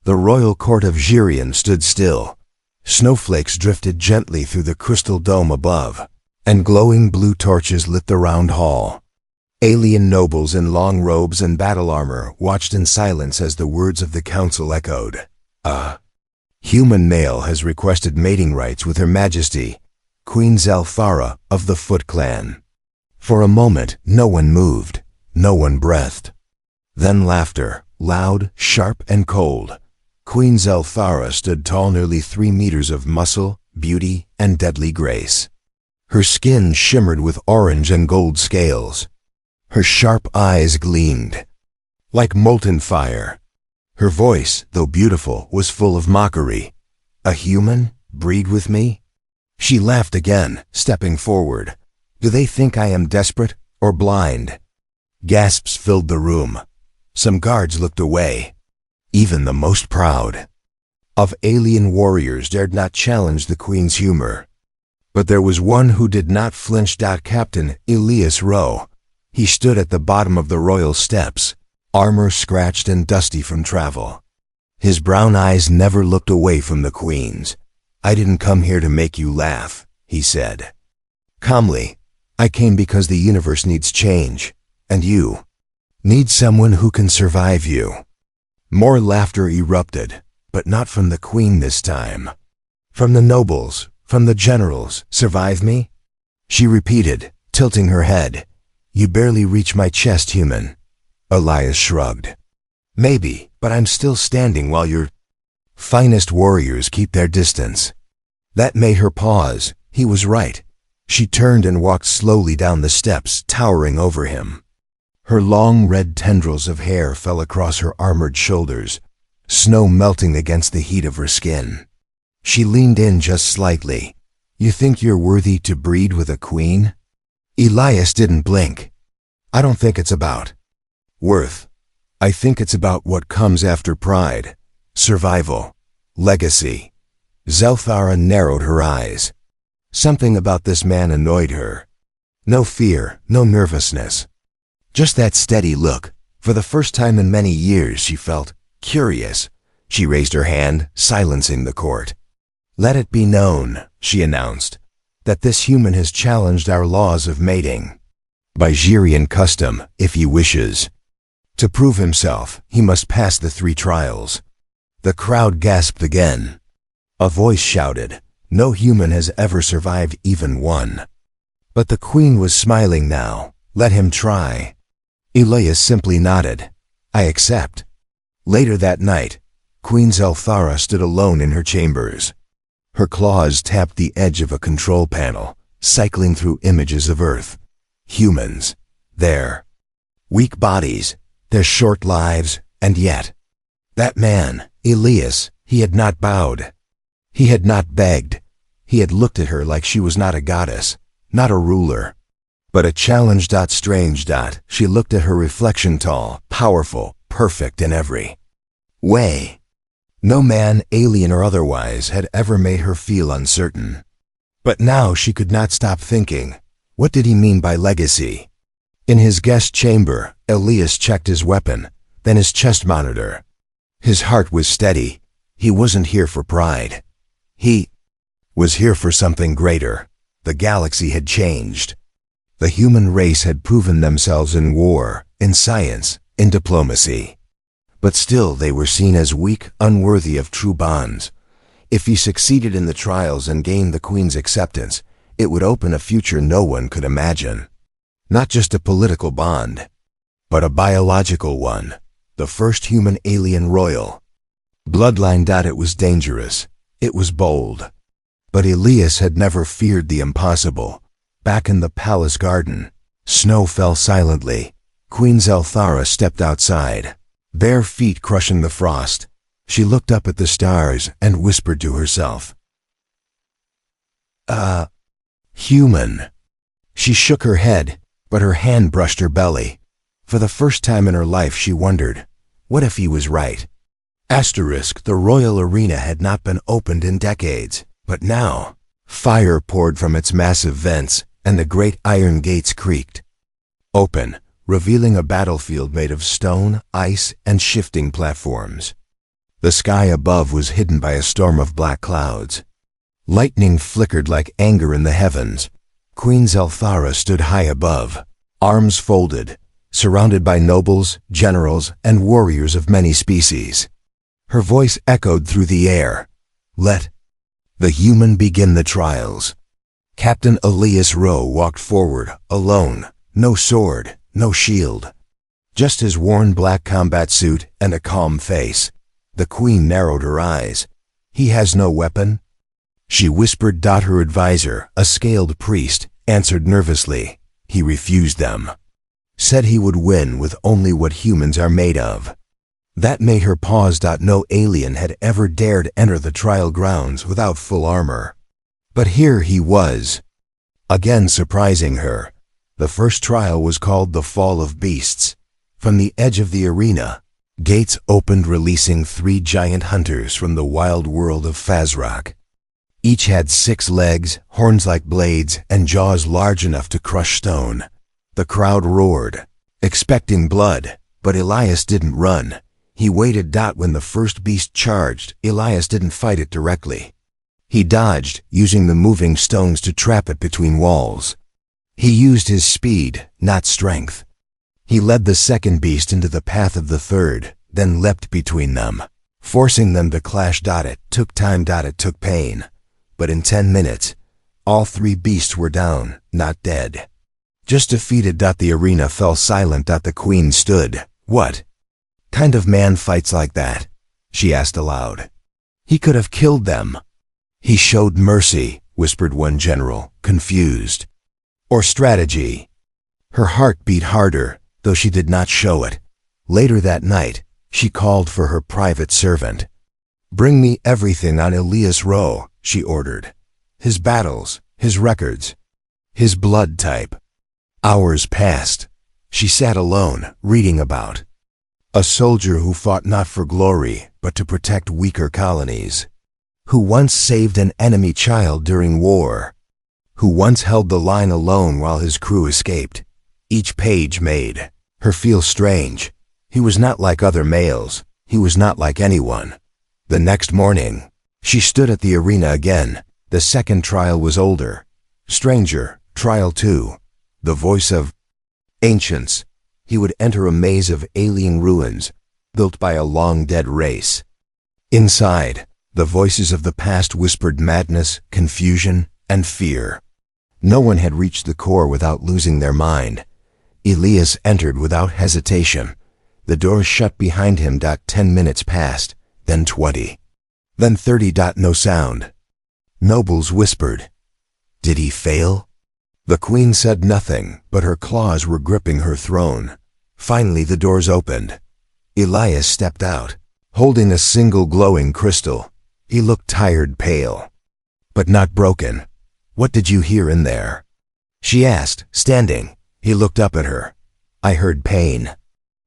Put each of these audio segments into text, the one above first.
The royal court of Xirian stood still. Snowflakes drifted gently through the crystal dome above, and glowing blue torches lit the round hall. Alien nobles in long robes and battle armor watched in silence as the words of the council echoed. "A human male has requested mating rights with Her Majesty, Queen Zelthara of the Foot Clan." For a moment, no one moved, no one breathed. Then laughter, loud, sharp, and cold. Queen Zelthara stood tall, nearly 3 meters of muscle, beauty, and deadly grace. Her skin shimmered with orange and gold scales. Her sharp eyes gleamed like molten fire. Her voice, though beautiful, was full of mockery. "A human? Breed with me?" She laughed again, stepping forward. "Do they think I am desperate or blind?" Gasps filled the room. Some guards looked away. Even the most proud of alien warriors dared not challenge the queen's humor. But there was one who did not flinch. Captain Elias Rowe. He stood at the bottom of the royal steps, armor scratched and dusty from travel. His brown eyes never looked away from the queen's. "I didn't come here to make you laugh," he said calmly. "I came because the universe needs change, and you need someone who can survive you." More laughter erupted, but not from the queen this time. From the nobles, from the generals. "Survive me?" she repeated, tilting her head. "You barely reach my chest, human." Elias shrugged. "Maybe, but I'm still standing while your finest warriors keep their distance." That made her pause. He was right. She turned and walked slowly down the steps, towering over him. Her long red tendrils of hair fell across her armored shoulders, snow melting against the heat of her skin. She leaned in just slightly. "You think you're worthy to breed with a queen?" Elias didn't blink. "I don't think it's about worth. I think it's about what comes after pride, survival, legacy." Zelthara narrowed her eyes. Something about this man annoyed her. No fear, no nervousness. Just that steady look. For the first time in many years, she felt curious. She raised her hand, silencing the court. "Let it be known," she announced, "that this human has challenged our laws of mating. By Xirian custom, if he wishes. To prove himself, he must pass the 3 trials." The crowd gasped again. A voice shouted, "No human has ever survived even one." But the queen was smiling now. "Let him try." Elias simply nodded. "I accept." Later that night, Queen Zelthara stood alone in her chambers. Her claws tapped the edge of a control panel, cycling through images of Earth. Humans. Their weak bodies, their short lives, and yet, that man, Elias, he had not bowed. He had not begged. He had looked at her like she was not a goddess, not a ruler, but a challenge. Strange. She looked at her reflection, tall, powerful, perfect in every way. No man, alien or otherwise, had ever made her feel uncertain. But now she could not stop thinking, what did he mean by legacy? In his guest chamber, Elias checked his weapon, then his chest monitor. His heart was steady. He wasn't here for pride. He was here for something greater. The galaxy had changed. The human race had proven themselves in war, in science, in diplomacy. But still they were seen as weak, unworthy of true bonds. If he succeeded in the trials and gained the queen's acceptance, it would open a future no one could imagine. Not just a political bond, but a biological one. The first human-alien royal bloodline. It was dangerous. It was bold. But Elias had never feared the impossible. Back in the palace garden, snow fell silently. Queen Zelthara stepped outside, bare feet crushing the frost. She looked up at the stars and whispered to herself, human." She shook her head, but her hand brushed her belly. For the first time in her life she wondered, what if he was right? The royal arena had not been opened in decades, but now, fire poured from its massive vents, and the great iron gates creaked open, revealing a battlefield made of stone, ice, and shifting platforms. The sky above was hidden by a storm of black clouds. Lightning flickered like anger in the heavens. Queen Zelthara stood high above, arms folded, surrounded by nobles, generals, and warriors of many species. Her voice echoed through the air. Let the human begin the trials. Captain Elias Rowe walked forward, alone, no sword, no shield. Just his worn black combat suit and a calm face. The queen narrowed her eyes. He has no weapon? She whispered. Her advisor, a scaled priest, answered nervously. He refused them. Said he would win with only what humans are made of. That made her pause. No alien had ever dared enter the trial grounds without full armor. But here he was, again surprising her. The first trial was called the Fall of Beasts. From the edge of the arena, gates opened, releasing 3 giant hunters from the wild world of Fazrak. Each had 6 legs, horns like blades, and jaws large enough to crush stone. The crowd roared, expecting blood, but Elias didn't run. He waited. When the first beast charged, Elias didn't fight it directly. He dodged, using the moving stones to trap it between walls. He used his speed, not strength. He led the second beast into the path of the third, then leapt between them, forcing them to clash. It took time. It took pain. But in 10 minutes, all 3 beasts were down, not dead. Just defeated. The arena fell silent. The queen stood. What kind of man fights like that? She asked aloud. He could have killed them. He showed mercy, whispered one general, confused. Or strategy. Her heart beat harder, though she did not show it. Later that night, she called for her private servant. Bring me everything on Elias Rowe, she ordered. His battles, his records, his blood type. Hours passed. She sat alone, reading about a soldier who fought not for glory, but to protect weaker colonies. Who once saved an enemy child during war. Who once held the line alone while his crew escaped. Each page made her feel strange. He was not like other males. He was not like anyone. The next morning, she stood at the arena again. The second trial was older. Stranger, trial 2. The voice of ancients. He would enter a maze of alien ruins, built by a long-dead race. Inside, the voices of the past whispered madness, confusion, and fear. No one had reached the core without losing their mind. Elias entered without hesitation. The doors shut behind him. 10 minutes passed, then 20. Then 30. No sound. Nobles whispered. Did he fail? The queen said nothing, but her claws were gripping her throne. Finally the doors opened. Elias stepped out, holding a single glowing crystal. He looked tired, pale, but not broken. What did you hear in there? She asked, standing. He looked up at her. I heard pain,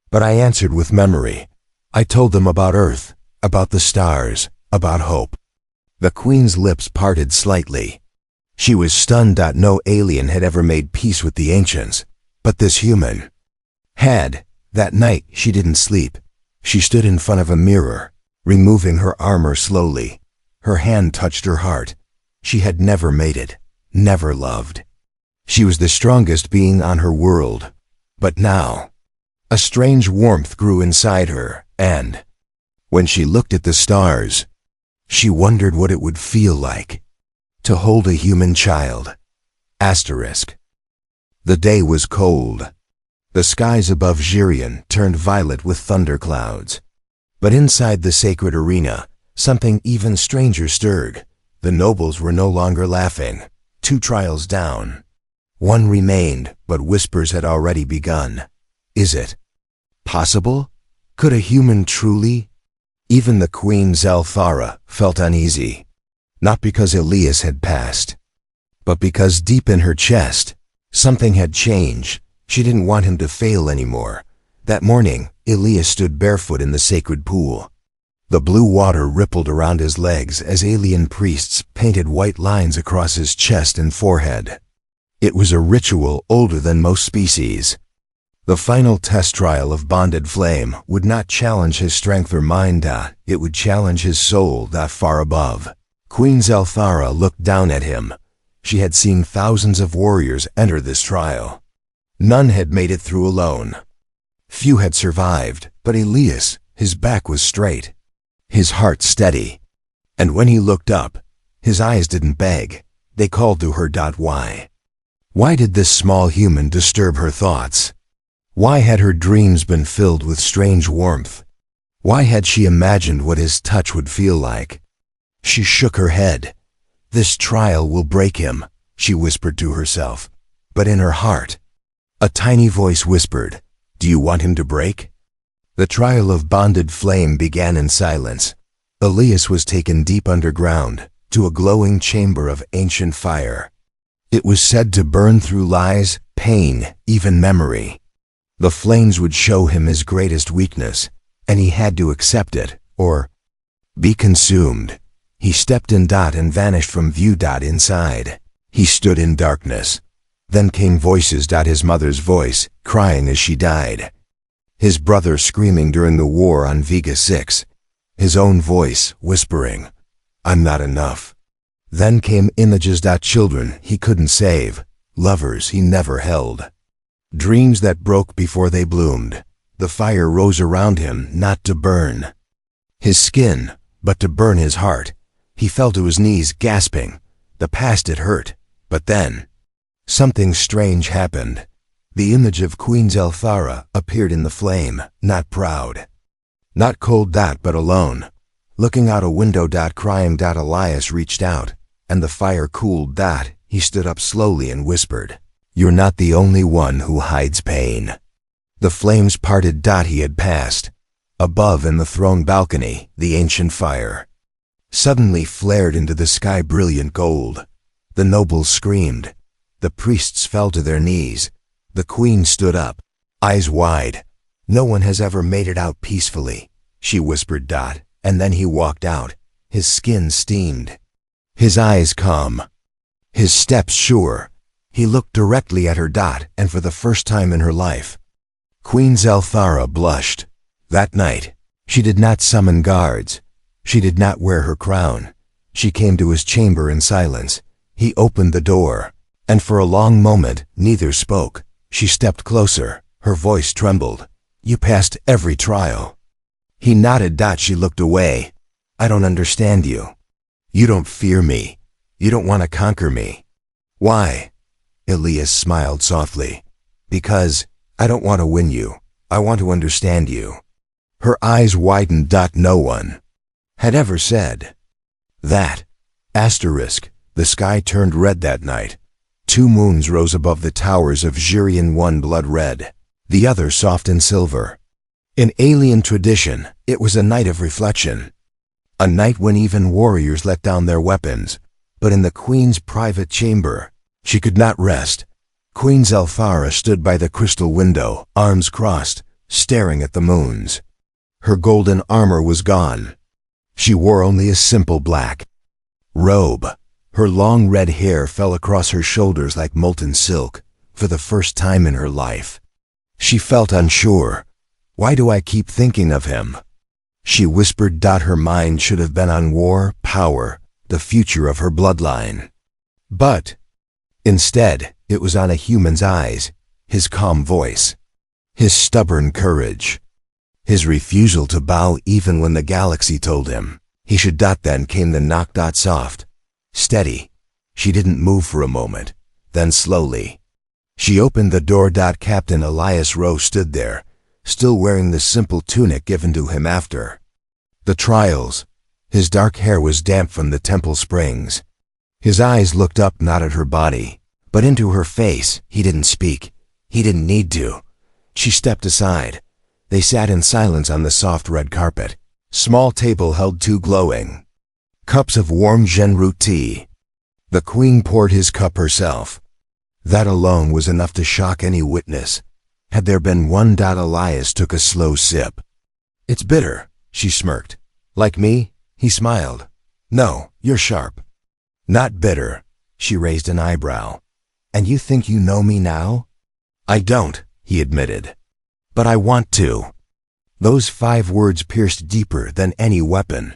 but I answered with memory. I told them about Earth, about the stars, about hope. The queen's lips parted slightly. She was stunned. No alien had ever made peace with the ancients, but this human had. That night she didn't sleep. She stood in front of a mirror, removing her armor slowly. Her hand touched her heart. She had never mated, never loved. She was the strongest being on her world. But now, a strange warmth grew inside her, and when she looked at the stars, she wondered what it would feel like to hold a human child. Asterisk. The day was cold. The skies above Xirion turned violet with thunderclouds. But inside the sacred arena, something even stranger stirred. The nobles were no longer laughing. 2 trials down. 1 remained, but whispers had already begun. Is it possible? Could a human truly? Even the Queen Zelthara felt uneasy. Not because Elias had passed, but because deep in her chest, something had changed. She didn't want him to fail anymore. That morning, Elias stood barefoot in the sacred pool. The blue water rippled around his legs as alien priests painted white lines across his chest and forehead. It was a ritual older than most species. The final test trial of bonded flame would not challenge his strength or mind. It would challenge his soul. Far above. Queen Zelthara looked down at him. She had seen thousands of warriors enter this trial. None had made it through alone. Few had survived, but Elias, his back was straight, his heart steady. And when he looked up, his eyes didn't beg, they called to her. Why? Why did this small human disturb her thoughts? Why had her dreams been filled with strange warmth? Why had she imagined what his touch would feel like? She shook her head. This trial will break him, she whispered to herself. But in her heart, a tiny voice whispered, do you want him to break? The trial of bonded flame began in silence. Elias was taken deep underground, to a glowing chamber of ancient fire. It was said to burn through lies, pain, even memory. The flames would show him his greatest weakness, and he had to accept it, or be consumed. He stepped in. And vanished from view. Inside, he stood in darkness. Then came voices. His mother's voice, crying as she died. His brother screaming during the war on Vega 6. His own voice, whispering, I'm not enough. Then came images. Children he couldn't save, lovers he never held. Dreams that broke before they bloomed. The fire rose around him, not to burn his skin, but to burn his heart. He fell to his knees, gasping. The past had hurt, but then something strange happened. The image of Queen Zelthara appeared in the flame, not proud, not cold. But alone, looking out a window. Crying. Elias reached out, and the fire cooled. He stood up slowly and whispered, you're not the only one who hides pain. The flames parted. He had passed. Above in the throne balcony, the ancient fire suddenly flared into the sky, brilliant gold. The nobles screamed. The priests fell to their knees. The queen stood up, eyes wide. No one has ever made it out peacefully, she whispered. And then he walked out, his skin steamed, his eyes calm, his steps sure. He looked directly at her. And for the first time in her life, Queen Zelthara blushed. That night, she did not summon guards. She did not wear her crown. She came to his chamber in silence. He opened the door, and for a long moment, neither spoke. She stepped closer. Her voice trembled. You passed every trial. He nodded. She looked away. I don't understand you. You don't fear me. You don't want to conquer me. Why? Elias smiled softly. Because I don't want to win you. I want to understand you. Her eyes widened. No one had ever said that. Asterisk. The sky turned red that night. 2 moons rose above the towers of Xirian, one blood red, the other soft and silver. In alien tradition, it was a night of reflection. A night when even warriors let down their weapons. But in the queen's private chamber, she could not rest. Queen Zelthara stood by the crystal window, arms crossed, staring at the moons. Her golden armor was gone. She wore only a simple black robe. Her long red hair fell across her shoulders like molten silk. For the first time in her life, she felt unsure. Why do I keep thinking of him? She whispered. Her mind should have been on war, power, the future of her bloodline. But instead, it was on a human's eyes, his calm voice, his stubborn courage, his refusal to bow even when the galaxy told him he should. Then came the knock. Soft, steady. She didn't move for a moment. Then slowly, she opened the door. Captain Elias Rowe stood there, still wearing the simple tunic given to him after the trials. His dark hair was damp from the temple springs. His eyes looked up, not at her body, but into her face. He didn't speak. He didn't need to. She stepped aside. They sat in silence on the soft red carpet. Small table held 2 glowing cups of warm Genru tea. The queen poured his cup herself. That alone was enough to shock any witness. Had there been one. Elias took a slow sip. It's bitter, she smirked. Like me? He smiled. No, you're sharp. Not bitter. She raised an eyebrow. And you think you know me now? I don't, he admitted. But I want to. Those 5 words pierced deeper than any weapon.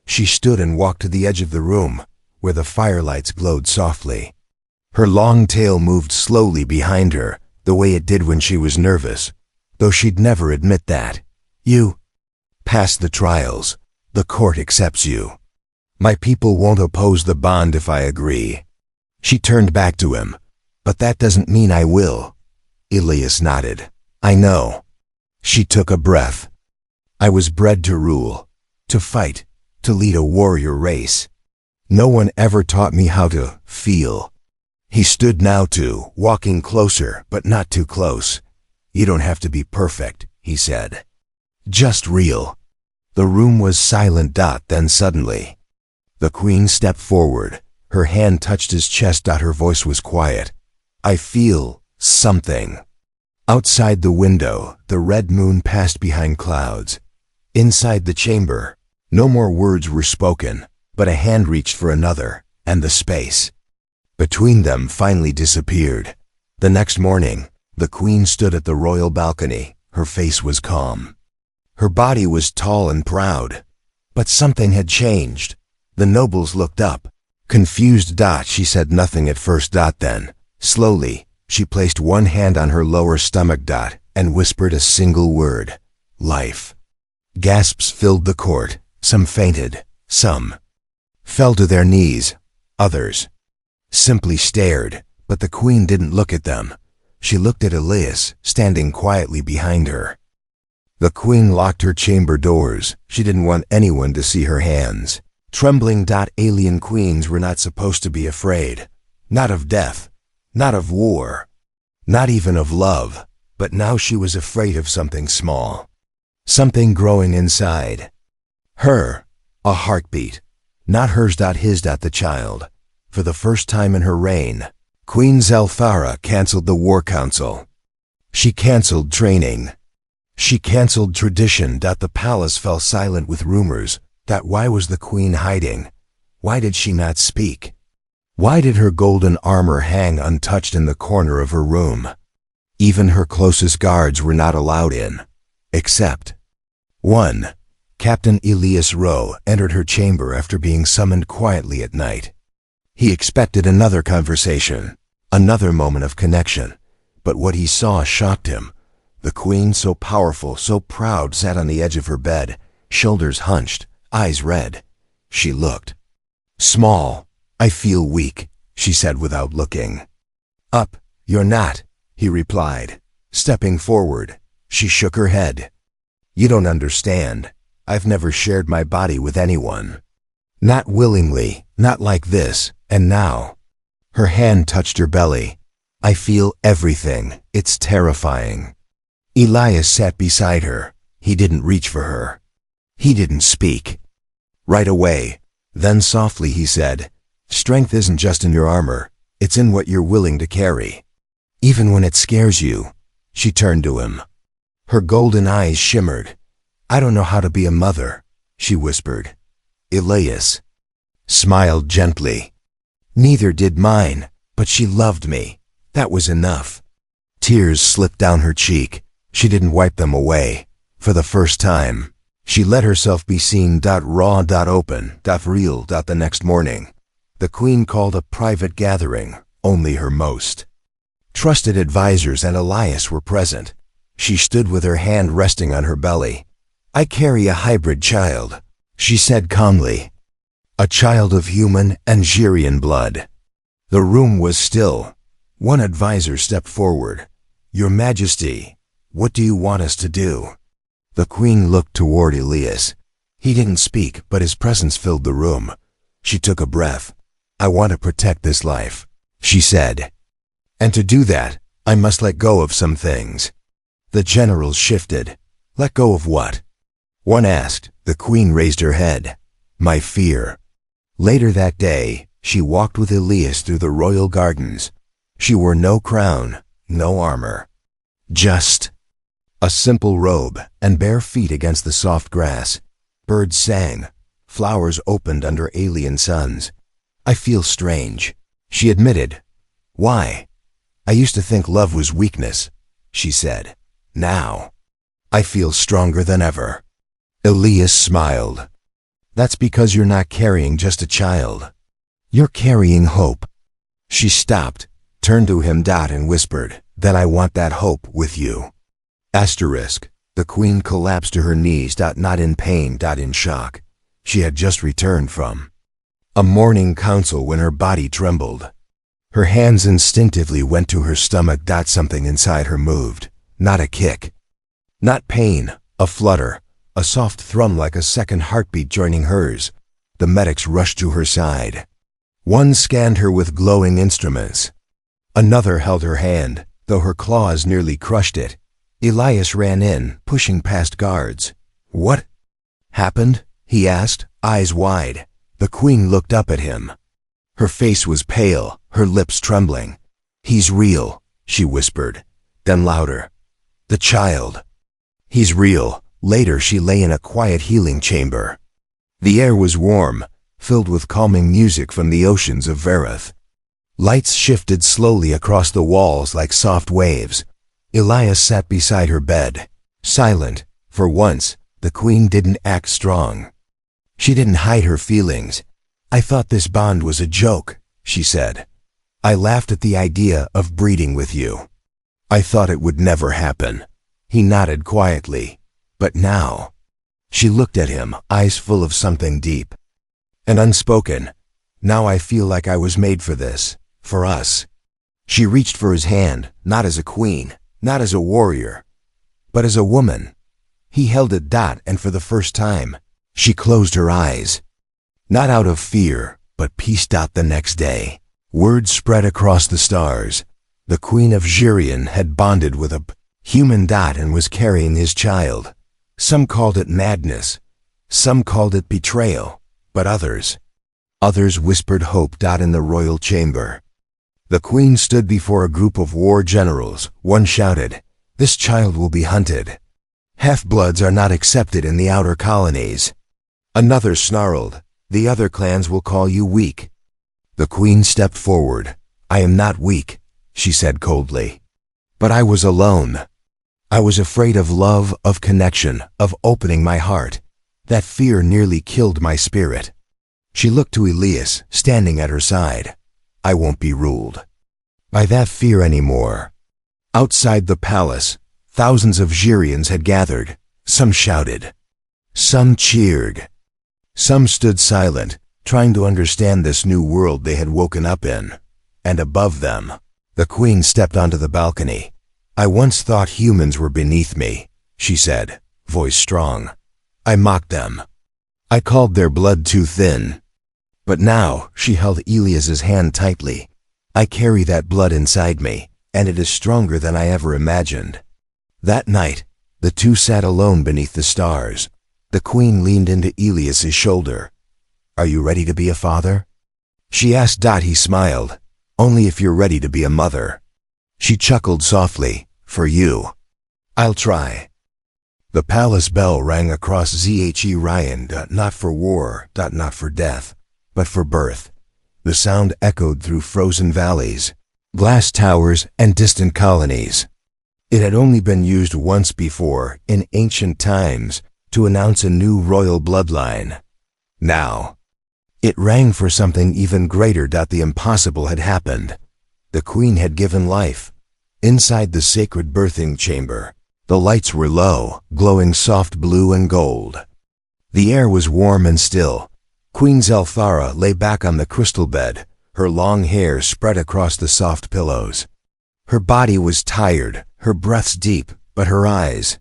She stood and walked to the edge of the room, where the firelights glowed softly. Her long tail moved slowly behind her, the way it did when she was nervous, though she'd never admit that. You pass the trials. The court accepts you. My people won't oppose the bond if I agree. She turned back to him. But that doesn't mean I will. Elias nodded. I know. She took a breath. I was bred to rule, to fight, to lead a warrior race. No one ever taught me how to feel. He stood now too, walking closer, but not too close. You don't have to be perfect, he said. Just real. The room was silent. Then suddenly, the queen stepped forward. Her hand touched his chest. Her voice was quiet. I feel something. Outside the window, the red moon passed behind clouds. Inside the chamber, no more words were spoken, but a hand reached for another, and the space between them finally disappeared. The next morning, the queen stood at the royal balcony. Her face was calm. Her body was tall and proud. But something had changed. The nobles looked up. Confused. She said nothing at first. Then, slowly, she placed one hand on her lower stomach. And whispered a single word. Life. Gasps filled the court. Some fainted. Some fell to their knees. Others simply stared. But the queen didn't look at them. She looked at Elias, standing quietly behind her. The queen locked her chamber doors. She didn't want anyone to see her hands. Trembling. Alien queens were not supposed to be afraid. Not of death. Not of war. Not even of love. But now she was afraid of something small. Something growing inside her. A heartbeat. Not hers. His. The child. For the first time in her reign, Queen Zelfara canceled the War Council. She canceled training. She canceled tradition. The palace fell silent with rumors. Why was the queen hiding? Why did she not speak? Why did her golden armor hang untouched in the corner of her room? Even her closest guards were not allowed in. Except one. Captain Elias Rowe entered her chamber after being summoned quietly at night. He expected another conversation, another moment of connection. But what he saw shocked him. The queen, so powerful, so proud, sat on the edge of her bed, shoulders hunched, eyes red. She looked small. I feel weak, she said without looking up. You're not, he replied, stepping forward. She shook her head. You don't understand. I've never shared my body with anyone. Not willingly, not like this, and now. Her hand touched her belly. I feel everything. It's terrifying. Elias sat beside her. He didn't reach for her. He didn't speak. Right away. Then softly he said, strength isn't just in your armor. It's in what you're willing to carry. Even when it scares you. She turned to him. Her golden eyes shimmered. I don't know how to be a mother, she whispered. Elias smiled gently. Neither did mine, but she loved me. That was enough. Tears slipped down her cheek. She didn't wipe them away. For the first time, she let herself be seen. Raw. Open. Real. The next morning, the queen called a private gathering. Only her most trusted advisors and Elias were present. She stood with her hand resting on her belly. I carry a hybrid child, she said calmly. A child of human and Girian blood. The room was still. One advisor stepped forward. Your Majesty, what do you want us to do? The queen looked toward Elias. He didn't speak, but his presence filled the room. She took a breath. I want to protect this life, she said. And to do that, I must let go of some things. The generals shifted. Let go of what? One asked. The queen raised her head. My fear. Later that day, she walked with Elias through the royal gardens. She wore no crown, no armor. Just a simple robe and bare feet against the soft grass. Birds sang. Flowers opened under alien suns. I feel strange, she admitted. Why? I used to think love was weakness, she said. Now, I feel stronger than ever. Elias smiled. That's because you're not carrying just a child. You're carrying hope. She stopped, turned to him, and whispered, "Then I want that hope with you." Asterisk. The queen collapsed to her knees, not in pain, in shock. She had just returned from a morning council when her body trembled. Her hands instinctively went to her stomach. Something inside her moved. Not a kick. Not pain, a flutter, a soft thrum like a second heartbeat joining hers. The medics rushed to her side. One scanned her with glowing instruments. Another held her hand, though her claws nearly crushed it. Elias ran in, pushing past guards. "What happened?" he asked, eyes wide. The queen looked up at him. Her face was pale, her lips trembling. "He's real," she whispered. Then louder, "The child. He's real." Later she lay in a quiet healing chamber. The air was warm, filled with calming music from the oceans of Verith. Lights shifted slowly across the walls like soft waves. Elias sat beside her bed, silent. For once, the queen didn't act strong. She didn't hide her feelings. "I thought this bond was a joke," she said. "I laughed at the idea of breeding with you. I thought it would never happen." He nodded quietly. "But now..." She looked at him, eyes full of something deep and unspoken. "Now I feel like I was made for this, for us." She reached for his hand, not as a queen, not as a warrior, but as a woman. He held it, and for the first time, she closed her eyes. Not out of fear, but peace. The next day, word spread across the stars. The Queen of Xirion had bonded with a human, and was carrying his child. Some called it madness, some called it betrayal, but others whispered hope. In the royal chamber, the queen stood before a group of war generals. One shouted, "This child will be hunted. Half-bloods are not accepted in the outer colonies." Another snarled, "The other clans will call you weak." The queen stepped forward. "I am not weak," she said coldly. "But I was alone. I was afraid of love, of connection, of opening my heart. That fear nearly killed my spirit." She looked to Elias, standing at her side. "I won't be ruled by that fear anymore." Outside the palace, thousands of Xirions had gathered. Some shouted. Some cheered. Some stood silent, trying to understand this new world they had woken up in. And above them, the queen stepped onto the balcony. "I once thought humans were beneath me," she said, voice strong. "I mocked them. I called their blood too thin. But now," she held Elias's hand tightly, "I carry that blood inside me, and it is stronger than I ever imagined." That night, the two sat alone beneath the stars. The queen leaned into Elias's shoulder. "Are you ready to be a father?" she asked. He smiled. "Only if you're ready to be a mother." She chuckled softly. "For you, I'll try." The palace bell rang across Xirion, not for war, not for death, but for birth. The sound echoed through frozen valleys, glass towers, and distant colonies. It had only been used once before, in ancient times, to announce a new royal bloodline. Now, it rang for something even greater. The impossible had happened. The queen had given life. Inside the sacred birthing chamber, the lights were low, glowing soft blue and gold. The air was warm and still. Queen Zelthara lay back on the crystal bed, her long hair spread across the soft pillows. Her body was tired, her breaths deep, but her eyes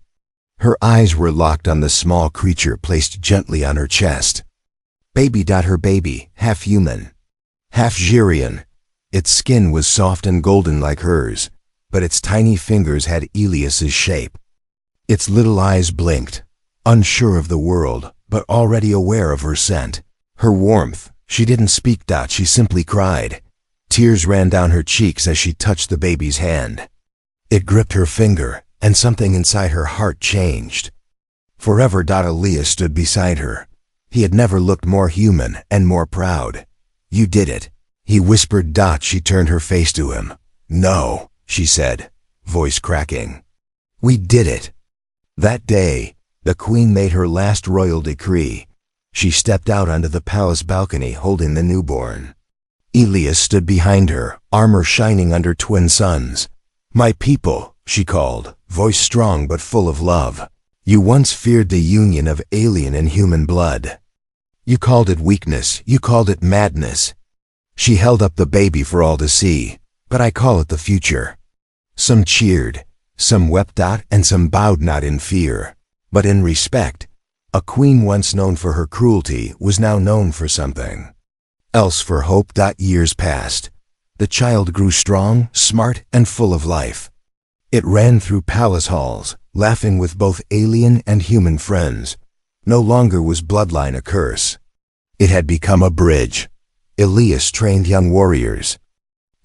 were locked on the small creature placed gently on her chest. Baby. Her baby, half human, half Xirion. Its skin was soft and golden like hers, but its tiny fingers had Elias's shape. Its little eyes blinked, unsure of the world, but already aware of her scent. Her warmth. She didn't speak. She simply cried. Tears ran down her cheeks as she touched the baby's hand. It gripped her finger, and something inside her heart changed. Forever. Elias stood beside her. He had never looked more human and more proud. "You did it," he whispered. She turned her face to him. "No," she said, voice cracking. We did it. That day, the queen made her last royal decree. She stepped out onto the palace balcony holding the newborn. Elias stood behind her, armor shining under twin suns. "My people," she called, voice strong but full of love. "You once feared the union of alien and human blood. You called it weakness, you called it madness." She held up the baby for all to see, "But I call it the future." Some cheered, some wept out, and some bowed not in fear, but in respect. A queen once known for her cruelty was now known for something else, for hope. Years passed. The child grew strong, smart, and full of life. It ran through palace halls, laughing with both alien and human friends. No longer was bloodline a curse. It had become a bridge. Elias trained young warriors.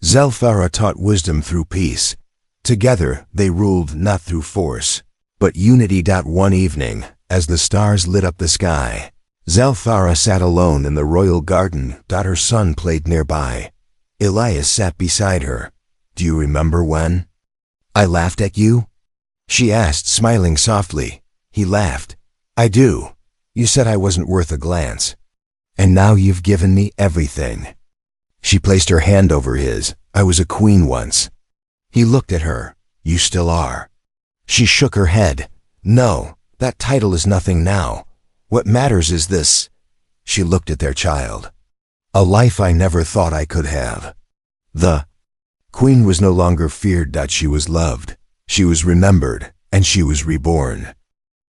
Zelfara taught wisdom through peace. Together they ruled not through force, but unity. One evening, as the stars lit up the sky, Zelfara sat alone in the royal garden. Her son played nearby. Elias sat beside her. "Do you remember when I laughed at you?" she asked, smiling softly. He laughed. "I do. You said I wasn't worth a glance. And now you've given me everything." She placed her hand over his. "I was a queen once." He looked at her. "You still are." She shook her head. "No, that title is nothing now. What matters is this." She looked at their child. "A life I never thought I could have." The queen was no longer feared. She was loved. She was remembered, and she was reborn.